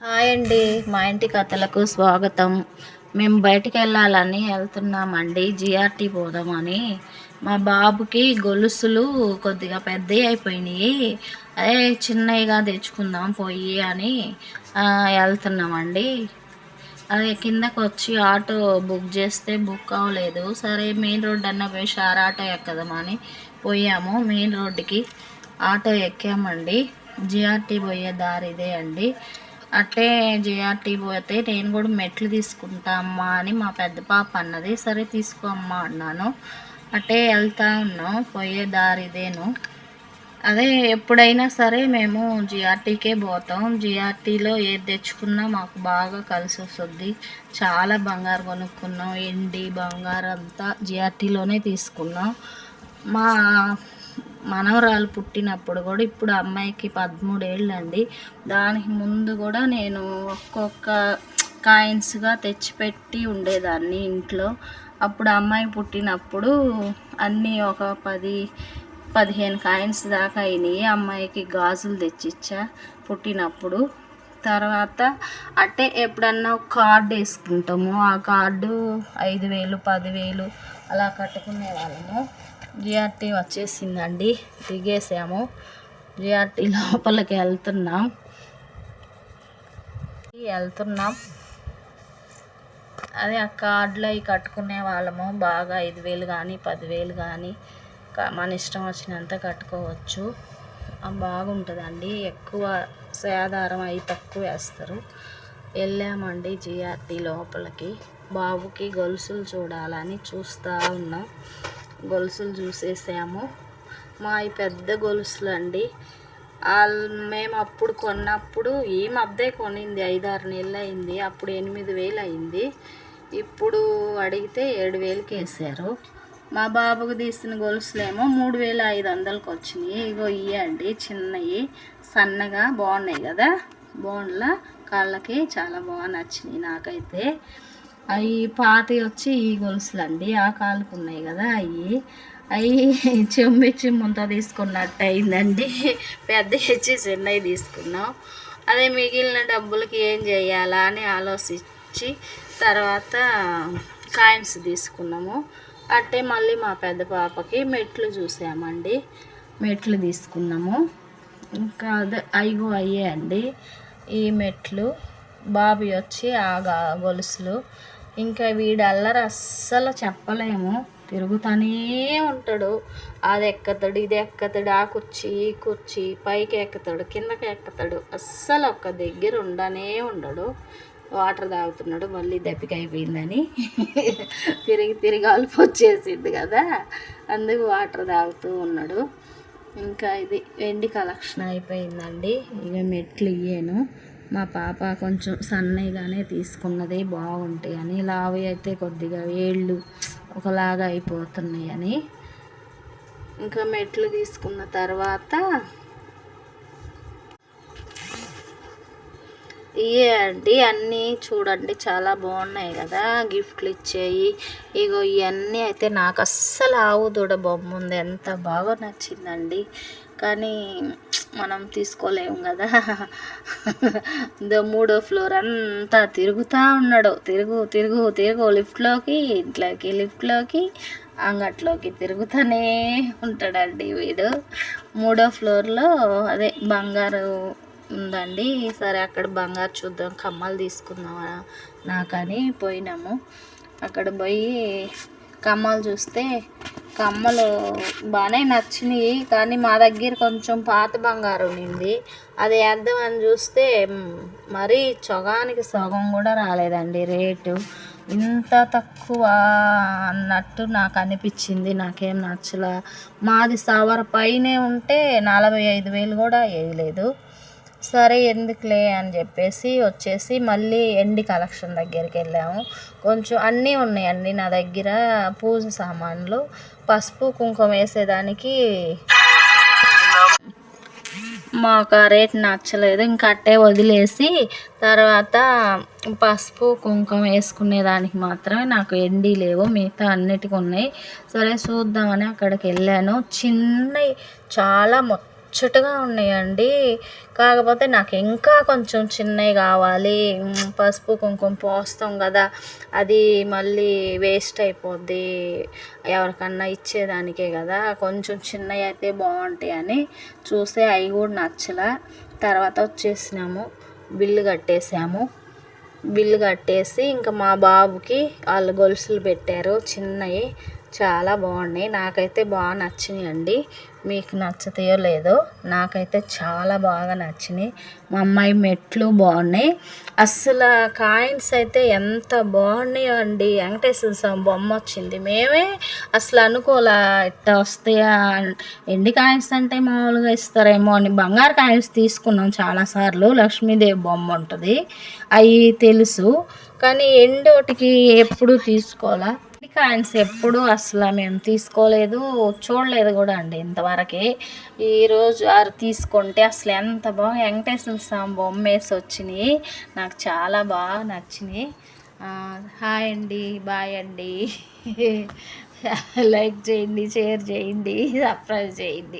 Hi అండి, మా ఇంటి కథలకు స్వాగతం. మేము బయటికి వెళ్ళాలని వెళ్తున్నామండి. జిఆర్టీ పోదామని. మా బాబుకి గొలుసులు కొద్దిగా పెద్దవి అయిపోయినాయి. అదే చిన్నవిగా తెచ్చుకుందాం పోయి అని వెళ్తున్నామండి. అదే కిందకు వచ్చి ఆటో బుక్ చేస్తే బుక్ అవ్వలేదు. సరే మెయిన్ రోడ్ అన్న పోయి షార్ ఆటో ఎక్కదామని పోయాము. మెయిన్ రోడ్డుకి ఆటో ఎక్కామండి. జిఆర్టీ పోయే దారి ఇదే అండి. అట్టే జిఆర్టీ పోతే నేను కూడా మెట్లు తీసుకుంటా అమ్మా అని మా పెద్ద పాప అన్నది. సరే తీసుకో అమ్మా అన్నాను. అట్టే వెళ్తా ఉన్నాం. పోయే దారి ఇదేను. అదే ఎప్పుడైనా సరే మేము జిఆర్టీకే పోతాం. జిఆర్టీలో ఏది తెచ్చుకున్నా మాకు బాగా కలిసి వస్తుంది. చాలా బంగారు కొనుక్కున్నాం. ఎండి బంగారు అంతా జిఆర్టీలోనే తీసుకున్నాం. మా మనవరాలు పుట్టినప్పుడు కూడా, ఇప్పుడు అమ్మాయికి 13 ఏళ్ళు అండి. దానికి ముందు కూడా నేను ఒక్కొక్క కాయిన్స్గా తెచ్చిపెట్టి ఉండేదాన్ని ఇంట్లో. అప్పుడు అమ్మాయి పుట్టినప్పుడు అన్నీ ఒక 10-15 కాయిన్స్ దాకా అయినాయి. అమ్మాయికి గాజులు తెచ్చిచ్చా పుట్టినప్పుడు. తర్వాత అంటే ఎప్పుడన్నా ఒక కార్డు వేసుకుంటాము. ఆ కార్డు 5,000 10,000 అలా కట్టుకునే వాళ్ళము. జిఆర్టీ వచ్చేసిందండి. దిగేసాము. జిఆర్టీ లోపలికి వెళ్తున్నాం. అదే ఆ కార్డులో అవి కట్టుకునే వాళ్ళము. బాగా 5,000 కానీ 10,000 కానీ మన ఇష్టం వచ్చినంత కట్టుకోవచ్చు. బాగుంటుందండి. ఎక్కువ సేదారం అవి తక్కువ వేస్తారు. వెళ్ళామండి జిఆర్టీ లోపలికి. బాబుకి గొలుసులు చూడాలని చూస్తూ ఉన్నాం. గొలుసులు చూసేసాము. మా పెద్ద గొలుసులు అండి. మేము అప్పుడు కొన్నప్పుడు ఈ మధ్య కొనింది 5-6 నెలలు అయింది. అప్పుడు 8,000 అయింది. ఇప్పుడు అడిగితే 7,000కి వేసారు. మా బాబుకు తీసిన గొలుసులేమో 3,500కి వచ్చినాయి. ఇగో ఇవ్వండి చిన్నవి, సన్నగా బాగున్నాయి కదా. బోన్ల కాళ్ళకి చాలా బాగా నచ్చినాయి నాకైతే. అవి పాతి వచ్చి ఈ గొలుసులు అండి. ఆ కాళ్ళకు ఉన్నాయి కదా అవి చెమ్మిచ్చి ముంత తీసుకున్నట్టు అయిందండి. పెద్ద ఇచ్చి చిన్నవి తీసుకున్నాం. అదే మిగిలిన డబ్బులకి ఏం చేయాలా అని ఆలోచించి తర్వాత కాయిన్స్ తీసుకున్నాము. అట్టే మళ్ళీ మా పెద్ద పాపకి మెట్లు చూసామండి. మెట్లు తీసుకున్నాము. ఇంకా అదే అయ్యే అండి ఈ మెట్లు. బాబీ వచ్చి ఆ గొలుసులు. ఇంకా వీడు అల్లరి అస్సలు చెప్పలేము. తిరుగుతూనే ఉంటాడు. అది ఎక్కుతాడు, ఇది ఎక్కుతాడు, ఆ కుర్చీ ఈ కుర్చీ, పైకి ఎక్కుతాడు, కిందకి ఎక్కుతాడు. అస్సలు ఒక్క దగ్గర ఉండడు. వాటర్ తాగుతున్నాడు. మళ్ళీ దప్పిక అయిపోయిందని తిరిగి అలుపు వచ్చేసింది కదా, అందుకు వాటర్ తాగుతూ ఉన్నాడు. ఇంకా ఇది వెండి కలెక్షన్ అయిపోయిందండి. ఇక మెట్లు ఇయ్యాను. మా పాప కొంచెం సన్నగానే తీసుకున్నది బాగుంటాయి అని. లావి అయితే కొద్దిగా వేళ్ళు ఒకలాగా అయిపోతున్నాయి అని. ఇంకా మెట్లు తీసుకున్న తర్వాత ఇవే అండి అన్నీ చూడండి చాలా బాగున్నాయి కదా, గిఫ్ట్లు ఇచ్చేయి. ఇగో ఇవన్నీ అయితే నాకు అస్సలు ఆవు దూడ బొమ్మ ఉంది, ఎంత బాగా నచ్చిందండి. కానీ మనం తీసుకోలేము కదా. 3వ ఫ్లోర్ అంతా తిరుగుతూ ఉన్నాడు. తిరుగు లిఫ్ట్లోకి, లిఫ్ట్లోకి, అంగట్లోకి తిరుగుతూనే ఉంటాడండి వీడు. 3వ ఫ్లోర్లో అదే బంగారు ఉందండి. సరే అక్కడ బంగారు చూద్దాం, కమ్మలు తీసుకుందాం నాకని పోయినాము. అక్కడ పోయి కమ్మలు చూస్తే కమ్మలు బాగానే నచ్చినాయి. కానీ మా దగ్గర కొంచెం పాత బంగారం ఉంది. అది వేద్దామని చూస్తే మరీ సగానికి సగం కూడా రాలేదండి రేటు. ఇంత తక్కువ అన్నట్టు నాకు అనిపించింది. నాకేం నచ్చలా. మాది సవర పైనే ఉంటే 45,000 కూడా వేయలేదు. సరే ఎందుకులే అని చెప్పేసి వచ్చేసి మళ్ళీ ఎండి కలెక్షన్ దగ్గరికి వెళ్ళాము. కొంచెం అన్నీ ఉన్నాయండి నా దగ్గర. పూజ సామాన్లు, పసుపు కుంకుమ వేసేదానికి మాకు ఆ రేట్ నచ్చలేదు. ఇంకా అట్టే వదిలేసి తర్వాత పసుపు కుంకుమ వేసుకునేదానికి మాత్రమే నాకు ఎండి లేవు, మిగతా అన్నిటికీ ఉన్నాయి. సరే చూద్దామని అక్కడికి వెళ్ళాను. చిన్నవి చాలా ముచ్చటగా ఉన్నాయండి. కాకపోతే నాకు ఇంకా కొంచెం చిన్నవి కావాలి. పసుపు కుంకుమ పోస్తాం కదా, అది మళ్ళీ వేస్ట్ అయిపోద్ది, ఎవరికన్నా ఇచ్చేదానికే కదా, కొంచెం చిన్నవి అయితే బాగుంటాయి అని చూస్తే అవి కూడా నచ్చలా. తర్వాత వచ్చేసినాము, బిల్లు కట్టేసాము. బిల్లు కట్టేసి ఇంకా మా బాబుకి వాళ్ళు గొలుసులు పెట్టారు చిన్నవి, చాలా బాగున్నాయి. నాకైతే బాగా నచ్చినాయి అండి. మీకు నచ్చుతాయో లేదో, నాకైతే చాలా బాగా నచ్చినాయి. మా అమ్మాయి మెట్లు బాగున్నాయి. అస్సలు కాయిన్స్ అయితే ఎంత బాగున్నాయో అండి. వెంకటేశ్వర స్వామి బొమ్మ వచ్చింది. మేమే అసలు అనుకోలే ఇట్లా వస్తాయా. ఎండి కాయిన్స్ అంటే మామూలుగా ఇస్తారేమో అని బంగారు కాయిన్స్ తీసుకున్నాం చాలాసార్లు. లక్ష్మీదేవి బొమ్మ ఉంటుంది, అవి తెలుసు, కానీ ఎండోటికి ఎప్పుడు తీసుకోవాలా. కాయిన్స్ ఎప్పుడు అసలు మేము తీసుకోలేదు, చూడలేదు కూడా అండి ఇంతవరకే. ఈరోజు ఆరు తీసుకుంటే అసలు ఎంత బాగా వెంకటేశ్వర స్వామి బొమ్మ వేసి వచ్చినాయి. నాకు చాలా బాగా నచ్చినాయి. హాయ్ అండి, బాయ్ అండి. లైక్ చేయండి, షేర్ చేయండి, సబ్స్క్రైబ్ చేయండి.